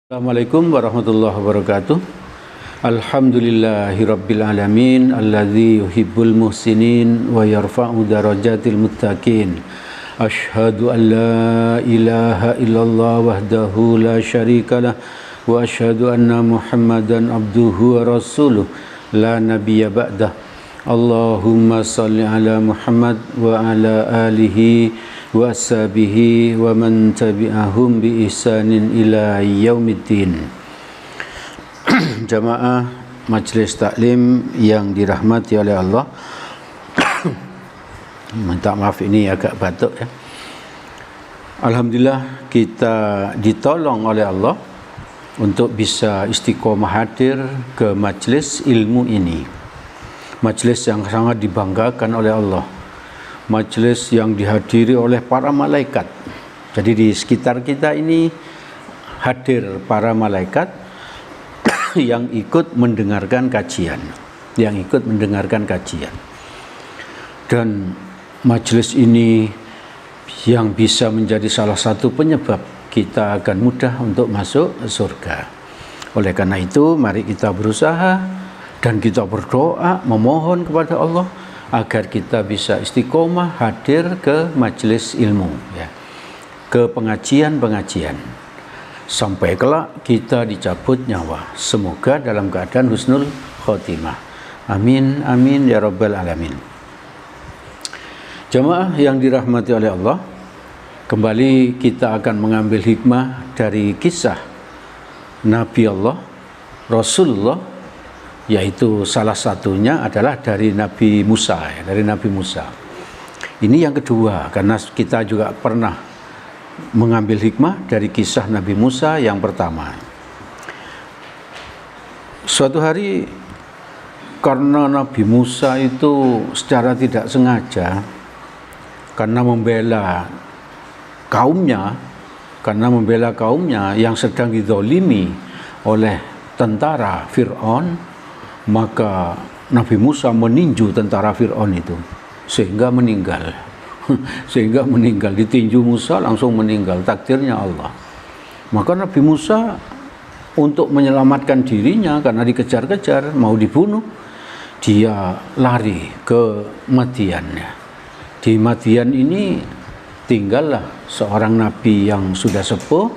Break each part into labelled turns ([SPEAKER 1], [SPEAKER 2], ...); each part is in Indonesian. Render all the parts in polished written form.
[SPEAKER 1] Assalamualaikum warahmatullahi wabarakatuh. Alhamdulillahirabbil alamin alladzi yuhibbul muhsinin wa yarfa'u darajatil muttaqin. Asyhadu an la ilaha illallah wahdahu la syarikalah wa asyhadu anna Muhammadan abduhu wa rasuluh la nabiyya ba'dah. Allahumma salli ala Muhammad wa ala alihi wa ashabihi wa man tabi'ahum bi ihsanin ila yaumiddin. Jamaah Majelis Taklim yang dirahmati oleh Allah. Minta maaf, ini agak batuk ya. Alhamdulillah kita ditolong oleh Allah untuk bisa istiqomah hadir ke majelis ilmu ini. Majelis yang sangat dibanggakan oleh Allah. Majelis yang dihadiri oleh para malaikat. Jadi di sekitar kita ini hadir para malaikat yang ikut mendengarkan kajian, dan majelis ini yang bisa menjadi salah satu penyebab kita akan mudah untuk masuk surga. Oleh karena itu, mari kita berusaha dan kita berdoa memohon kepada Allah agar kita bisa istiqomah hadir ke majelis ilmu ya, ke pengajian-pengajian sampai kelak kita dicabut nyawa. Semoga dalam keadaan husnul khotimah. Amin amin ya rabbal alamin. Jamaah yang dirahmati oleh Allah, kembali kita akan mengambil hikmah dari kisah Nabi Allah, Rasulullah, yaitu salah satunya adalah dari Nabi Musa ya, dari Nabi Musa. Ini yang kedua, karena kita juga pernah mengambil hikmah dari kisah Nabi Musa yang pertama. Suatu hari karena Nabi Musa itu secara tidak sengaja, karena membela kaumnya yang sedang dizalimi oleh tentara Fir'aun, maka Nabi Musa meninju tentara Fir'aun itu sehingga meninggal. Ditinju Musa langsung meninggal, takdirnya Allah. Maka Nabi Musa untuk menyelamatkan dirinya karena dikejar-kejar mau dibunuh, dia lari ke Madian. Di Madian ini tinggallah seorang nabi yang sudah sepuh,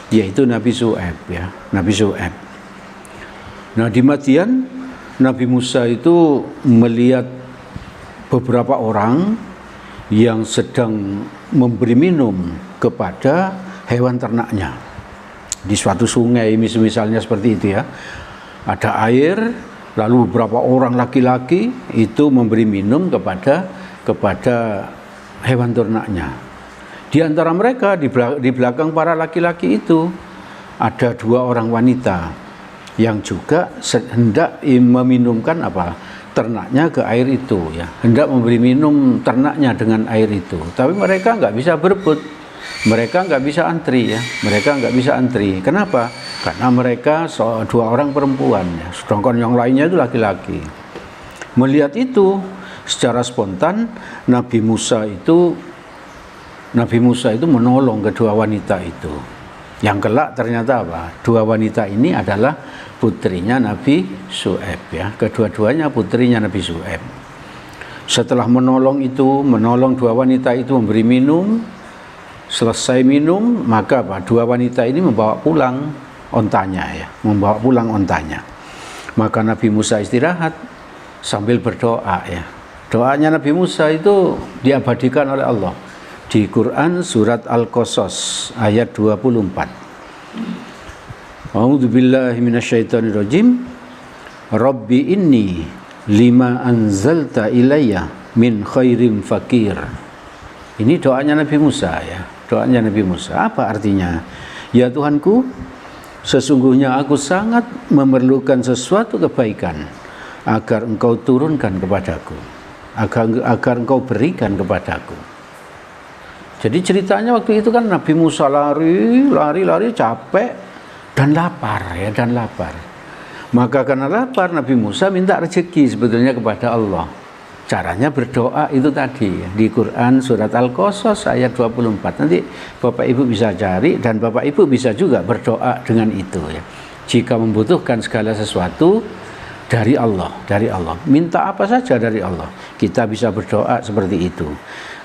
[SPEAKER 1] yaitu Nabi Syuaib ya, Nabi Syuaib. Nah, di Madian Nabi Musa itu melihat beberapa orang yang sedang memberi minum kepada hewan ternaknya di suatu sungai, misalnya seperti itu ya. Ada air, lalu beberapa orang laki-laki itu memberi minum kepada hewan ternaknya. Di antara mereka, di belakang para laki-laki itu ada dua orang wanita yang juga hendak meminumkan ternaknya ke air itu ya, hendak memberi minum ternaknya dengan air itu. Tapi mereka nggak bisa berebut, mereka nggak bisa antri. Kenapa? Karena mereka dua orang perempuan ya, sedangkan yang lainnya itu laki-laki. Melihat itu, secara spontan Nabi Musa itu menolong kedua wanita itu. Yang kelak ternyata dua wanita ini adalah putrinya Nabi Syuaib ya, kedua-duanya putrinya Nabi Syuaib. Setelah menolong dua wanita itu memberi minum, selesai minum, maka dua wanita ini membawa pulang ontanya. Maka Nabi Musa istirahat sambil berdoa ya. Doanya Nabi Musa itu diabadikan oleh Allah di Quran surat Al-Qasas ayat 24. A'udzu billahi minasyaitonir rajim. Rabbi inni lima anzalta ilayya min khairin fakir. Ini doanya Nabi Musa ya. Doanya Nabi Musa. Apa artinya? Ya Tuhanku, sesungguhnya aku sangat memerlukan sesuatu kebaikan agar Engkau turunkan kepadaku, agar Engkau berikan kepadaku. Jadi ceritanya waktu itu kan Nabi Musa lari capek dan lapar. Maka karena lapar, Nabi Musa minta rezeki sebetulnya kepada Allah. Caranya berdoa itu tadi di Quran surat Al-Qasas ayat 24. Nanti Bapak Ibu bisa cari dan Bapak Ibu bisa juga berdoa dengan itu ya. Jika membutuhkan segala sesuatu dari Allah, minta apa saja dari Allah. Kita bisa berdoa seperti itu.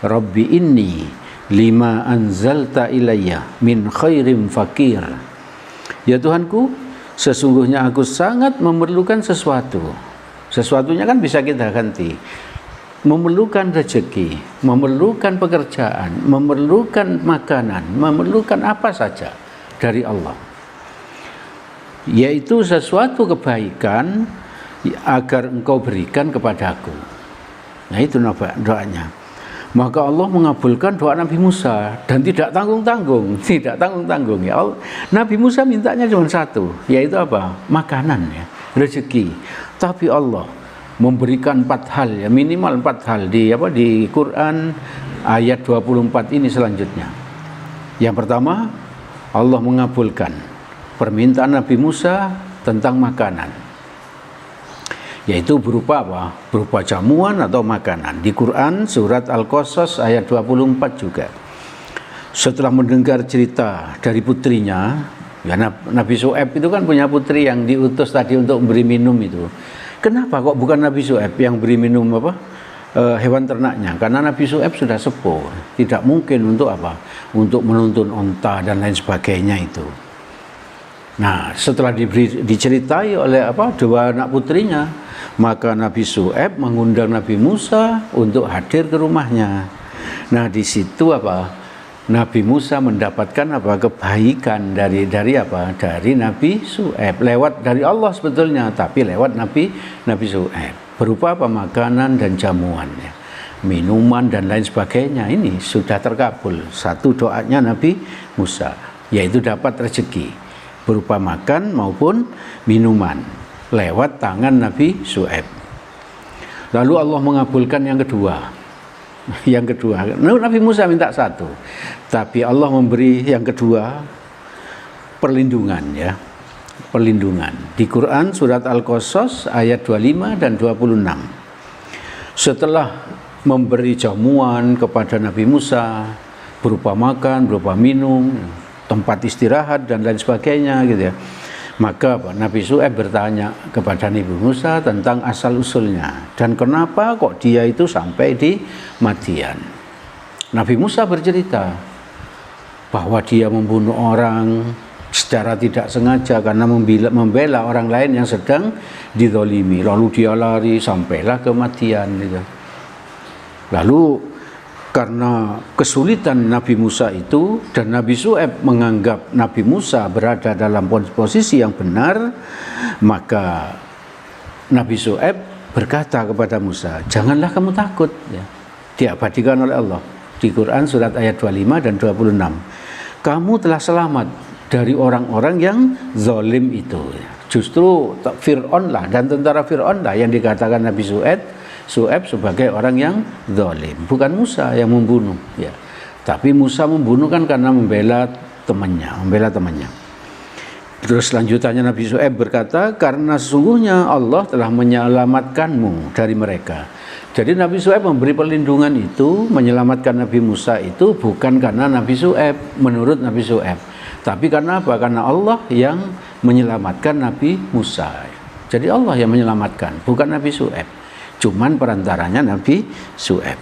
[SPEAKER 1] Rabbi inni lima anzalta ilayya min khairim fakir. Ya Tuhanku, sesungguhnya aku sangat memerlukan sesuatu. Sesuatunya kan bisa kita ganti. Memerlukan rezeki, memerlukan pekerjaan, memerlukan makanan, memerlukan apa saja dari Allah. Yaitu sesuatu kebaikan agar engkau berikan kepadaku. Nah itu doanya. Maka Allah mengabulkan doa Nabi Musa dan tidak tanggung-tanggung, ya Allah. Nabi Musa mintanya cuma satu, yaitu apa? Makanan ya, rezeki. Tapi Allah memberikan 4 hal ya, minimal 4 hal di Quran ayat 24 ini selanjutnya. Yang pertama, Allah mengabulkan permintaan Nabi Musa tentang makanan. Yaitu berupa apa? Berupa jamuan atau makanan. Di Quran surat Al-Qasas ayat 24 juga. Setelah mendengar cerita dari putrinya, ya Nabi Syuaib itu kan punya putri yang diutus tadi untuk memberi minum itu. Kenapa kok bukan Nabi Syuaib yang beri minum hewan ternaknya? Karena Nabi Syuaib sudah sepuh, tidak mungkin untuk apa? Untuk menuntun onta dan lain sebagainya itu. Nah, setelah diceritai oleh dua anak putrinya, maka Nabi Syuaib mengundang Nabi Musa untuk hadir ke rumahnya. Nah, di situ Nabi Musa mendapatkan kebaikan dari Nabi Syuaib, lewat dari Allah sebetulnya, tapi lewat Nabi Syuaib berupa makanan dan jamuan ya, minuman dan lain sebagainya. Ini sudah terkabul satu doanya Nabi Musa, yaitu dapat rezeki berupa makan maupun minuman lewat tangan Nabi Syuaib. Lalu Allah mengabulkan yang kedua. Nabi Musa minta satu, tapi Allah memberi yang kedua, perlindungan ya. Perlindungan. Di Quran surat Al-Qasas ayat 25 dan 26. Setelah memberi jamuan kepada Nabi Musa berupa makan, berupa minum, tempat istirahat dan lain sebagainya gitu ya. Maka Nabi Syuaib bertanya kepada Nabi Musa tentang asal-usulnya dan kenapa kok dia itu sampai di Madian. Nabi Musa bercerita bahwa dia membunuh orang secara tidak sengaja karena membela orang lain yang sedang dizalimi. Lalu dia lari sampailah ke Madian gitu. Lalu karena kesulitan Nabi Musa itu dan Nabi Syuaib menganggap Nabi Musa berada dalam posisi yang benar, maka Nabi Syuaib berkata kepada Musa, janganlah kamu takut ya. Diabadikan oleh Allah di Quran surat ayat 25 dan 26. Kamu telah selamat dari orang-orang yang zalim itu. Justru Fir'aun lah dan tentara Fir'aun lah yang dikatakan Nabi Syuaib sebagai orang yang zalim, bukan Musa yang membunuh ya. Tapi Musa membunuh kan karena membela temannya. Terus selanjutnya Nabi Syuaib berkata, karena sesungguhnya Allah telah menyelamatkanmu dari mereka. Jadi Nabi Syuaib memberi perlindungan itu, menyelamatkan Nabi Musa itu bukan karena Nabi Syuaib, menurut Nabi Syuaib, tapi karena apa? Karena Allah yang menyelamatkan Nabi Musa. Jadi Allah yang menyelamatkan, bukan Nabi Syuaib. Cuman perantaranya Nabi Syuaib.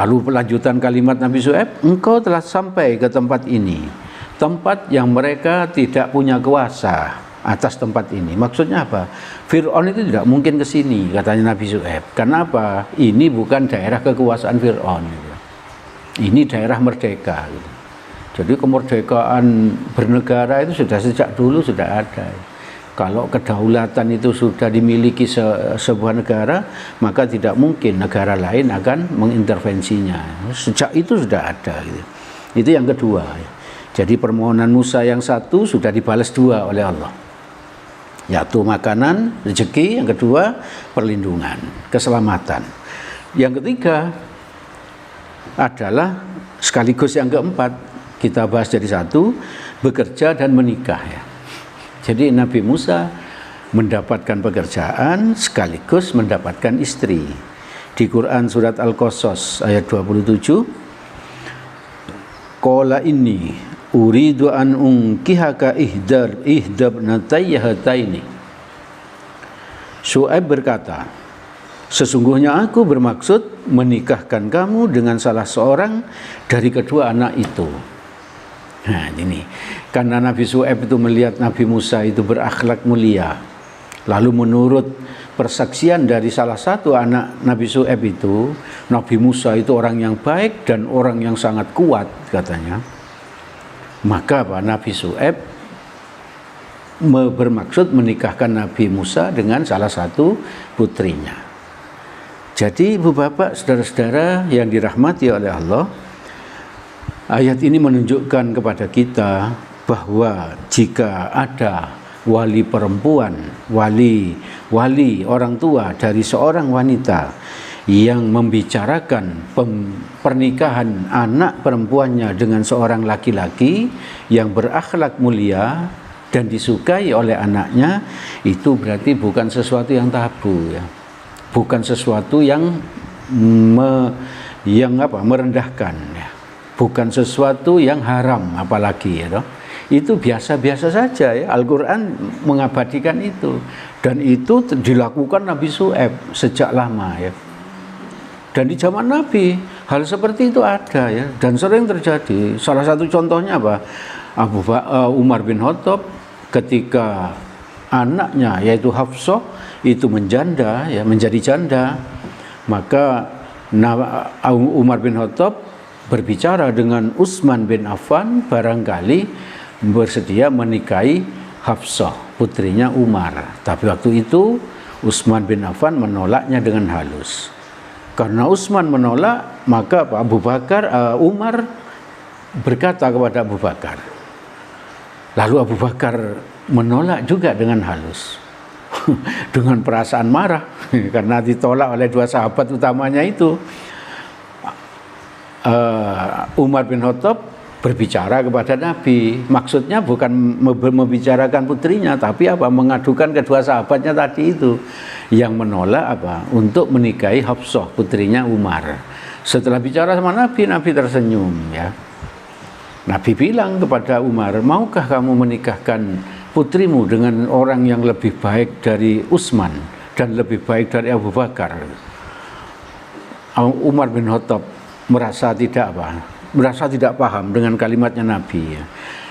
[SPEAKER 1] Lalu pelanjutan kalimat Nabi Syuaib, engkau telah sampai ke tempat ini, tempat yang mereka tidak punya kuasa atas tempat ini. Maksudnya apa? Fir'aun itu tidak mungkin ke sini, katanya Nabi Syuaib. Karena apa? Ini bukan daerah kekuasaan Fir'aun. Ini daerah merdeka. Jadi kemerdekaan bernegara itu sudah sejak dulu sudah ada. Kalau kedaulatan itu sudah dimiliki sebuah negara, maka tidak mungkin negara lain akan mengintervensinya. Sejak itu sudah ada. Gitu. Itu yang kedua. Jadi permohonan Musa yang satu sudah dibalas dua oleh Allah. Yaitu makanan, rezeki. Yang kedua, perlindungan, keselamatan. Yang ketiga adalah sekaligus yang keempat, kita bahas jadi satu, bekerja dan menikah ya. Jadi Nabi Musa mendapatkan pekerjaan sekaligus mendapatkan istri. di Quran surat Al-Qasas ayat 27, qala inni uridu an unkihaka ihdabnatayya hataini. Syuaib berkata, sesungguhnya aku bermaksud menikahkan kamu dengan salah seorang dari kedua anak itu. Nah ini, karena Nabi Syuaib itu melihat Nabi Musa itu berakhlak mulia, lalu menurut persaksian dari salah satu anak Nabi Syuaib itu, Nabi Musa itu orang yang baik dan orang yang sangat kuat katanya. Maka Nabi Syuaib bermaksud menikahkan Nabi Musa dengan salah satu putrinya. Jadi ibu bapak, saudara-saudara yang dirahmati oleh Allah, ayat ini menunjukkan kepada kita bahwa jika ada wali perempuan, wali orang tua dari seorang wanita yang membicarakan pernikahan anak perempuannya dengan seorang laki-laki yang berakhlak mulia dan disukai oleh anaknya, itu berarti bukan sesuatu yang tabu ya. Bukan sesuatu yang merendahkan ya. Bukan sesuatu yang haram apalagi ya. Itu biasa-biasa saja ya. Al-Quran mengabadikan itu, dan itu dilakukan Nabi Syuaib sejak lama ya. Dan di zaman Nabi hal seperti itu ada ya, dan sering terjadi. Salah satu contohnya apa? Umar bin Khattab ketika anaknya yaitu Hafsah itu menjanda ya, menjadi janda, maka Umar bin Khattab berbicara dengan Utsman bin Affan barangkali bersedia menikahi Hafsah putrinya Umar. Tapi waktu itu Utsman bin Affan menolaknya dengan halus. Karena Utsman menolak, maka Umar berkata kepada Abu Bakar. Lalu Abu Bakar menolak juga dengan halus. Dengan perasaan marah karena ditolak oleh dua sahabat utamanya itu. Umar bin Khattab berbicara kepada Nabi, maksudnya bukan membicarakan putrinya, tapi mengadukan kedua sahabatnya tadi itu yang menolak untuk menikahi Hafsah putrinya Umar. Setelah bicara sama Nabi tersenyum ya. Nabi bilang kepada Umar, maukah kamu menikahkan putrimu dengan orang yang lebih baik dari Utsman dan lebih baik dari Abu Bakar? Umar bin Khattab merasa tidak paham dengan kalimatnya Nabi ya.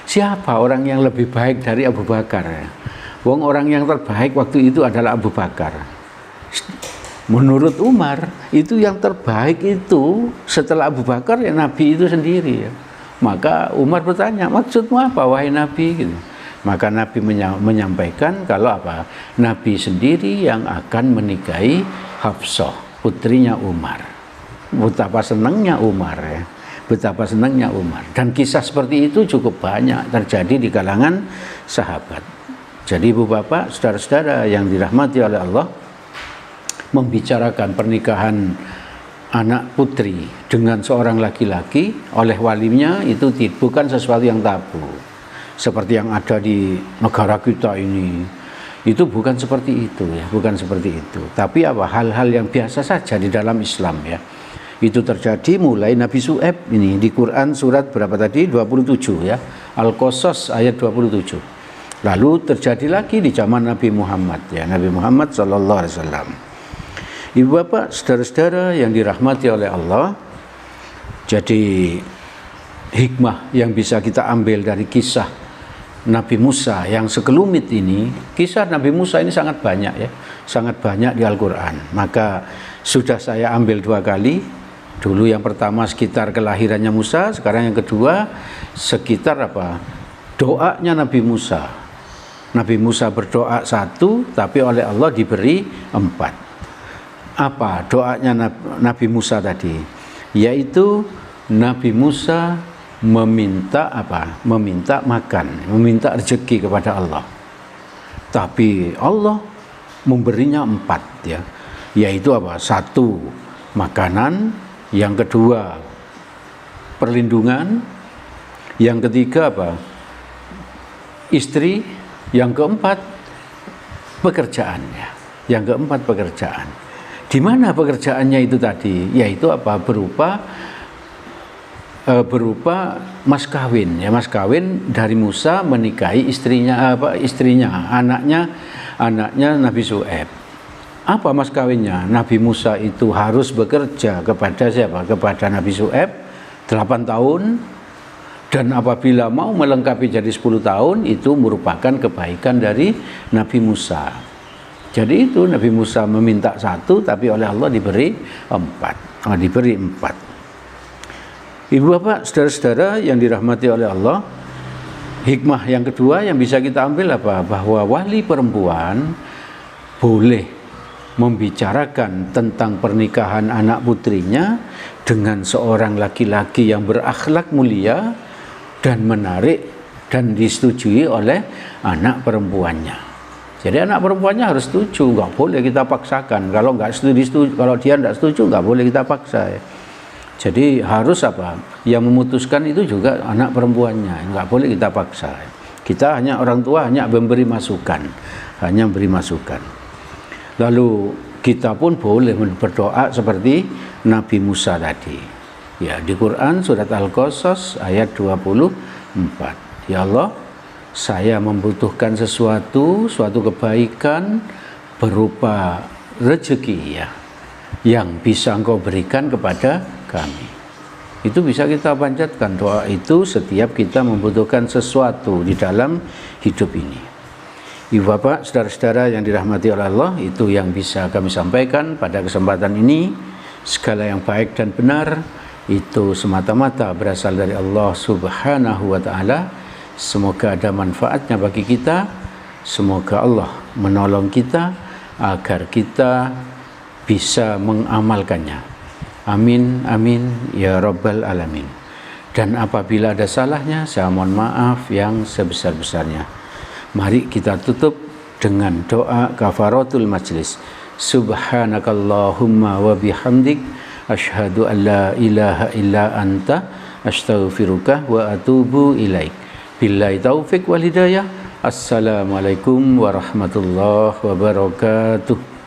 [SPEAKER 1] Siapa orang yang lebih baik dari Abu Bakar? Wong orang yang terbaik waktu itu adalah Abu Bakar. Menurut Umar itu yang terbaik itu setelah Abu Bakar ya Nabi itu sendiri ya. Maka Umar bertanya, maksudmu apa wahai Nabi gitu. Maka Nabi menyampaikan kalau Nabi sendiri yang akan menikahi Hafsah putrinya Umar. Betapa senangnya Umar ya. Betapa senangnya Umar. Dan kisah seperti itu cukup banyak terjadi di kalangan sahabat. Jadi ibu bapak, saudara-saudara yang dirahmati oleh Allah, membicarakan pernikahan anak putri dengan seorang laki-laki oleh walinya itu bukan sesuatu yang tabu seperti yang ada di negara kita ini. Itu bukan seperti itu ya, bukan seperti itu. Tapi hal-hal yang biasa saja di dalam Islam ya. Itu terjadi mulai Nabi Syuaib ini di Quran surat berapa tadi? 27 ya. Al-Qasas ayat 27. Lalu terjadi lagi di zaman Nabi Muhammad ya, Nabi Muhammad sallallahu alaihi wasallam. Ibu bapak, saudara-saudara yang dirahmati oleh Allah, jadi hikmah yang bisa kita ambil dari kisah Nabi Musa yang sekelumit ini, kisah Nabi Musa ini sangat banyak ya, sangat banyak di Al-Quran. Maka sudah saya ambil dua kali. Dulu yang pertama sekitar kelahirannya Musa, sekarang yang kedua sekitar doanya Nabi Musa. Nabi Musa berdoa satu, tapi oleh Allah diberi 4. Apa doanya Nabi Musa tadi? Yaitu Nabi Musa meminta meminta makan, meminta rezeki kepada Allah. Tapi Allah memberinya 4 ya. Yaitu 1, makanan, yang kedua perlindungan, yang ketiga istri, yang keempat pekerjaan ya. Yang keempat pekerjaan. Di mana pekerjaannya itu tadi? Yaitu apa? Berupa mas kawin, ya, mas kawin dari Musa menikahi istrinya anaknya Nabi Syuaib. Apa mas kawinnya? Nabi Musa itu harus bekerja kepada siapa? Kepada Nabi Syuaib 8 tahun, dan apabila mau melengkapi jadi 10 tahun itu merupakan kebaikan dari Nabi Musa. Jadi itu Nabi Musa meminta 1 tapi oleh Allah diberi 4. Diberi 4. Ibu bapak, saudara-saudara yang dirahmati oleh Allah, hikmah yang kedua yang bisa kita ambil apa? Bahwa wali perempuan boleh membicarakan tentang pernikahan anak putrinya dengan seorang laki-laki yang berakhlak mulia dan menarik dan disetujui oleh anak perempuannya. Jadi anak perempuannya harus setuju, nggak boleh kita paksakan. Kalau nggak setuju, kalau dia nggak setuju, nggak boleh kita paksa. Jadi harus apa? Yang memutuskan itu juga anak perempuannya, nggak boleh kita paksa. Kita hanya orang tua hanya memberi masukan, Lalu kita pun boleh berdoa seperti Nabi Musa tadi. Ya, di Quran surat Al-Qasas ayat 24. Ya Allah, saya membutuhkan suatu kebaikan berupa rezeki, ya, yang bisa Engkau berikan kepada kami. Itu bisa kita panjatkan doa itu setiap kita membutuhkan sesuatu di dalam hidup ini. Ibu bapak, saudara-saudara yang dirahmati oleh Allah, itu yang bisa kami sampaikan pada kesempatan ini. Segala yang baik dan benar itu semata-mata berasal dari Allah Subhanahu wa ta'ala. Semoga ada manfaatnya bagi kita. Semoga Allah menolong kita agar kita bisa mengamalkannya. Amin, amin, ya Rabbal Alamin. Dan apabila ada salahnya, saya mohon maaf yang sebesar-besarnya. Mari kita tutup dengan doa kafaratul majlis. Subhanakallahumma wa bihamdik, asyhadu an la ilaha illa anta, astaghfiruka wa atubu ilaik. Billahi taufik wal hidayah. Assalamualaikum warahmatullahi wabarakatuh.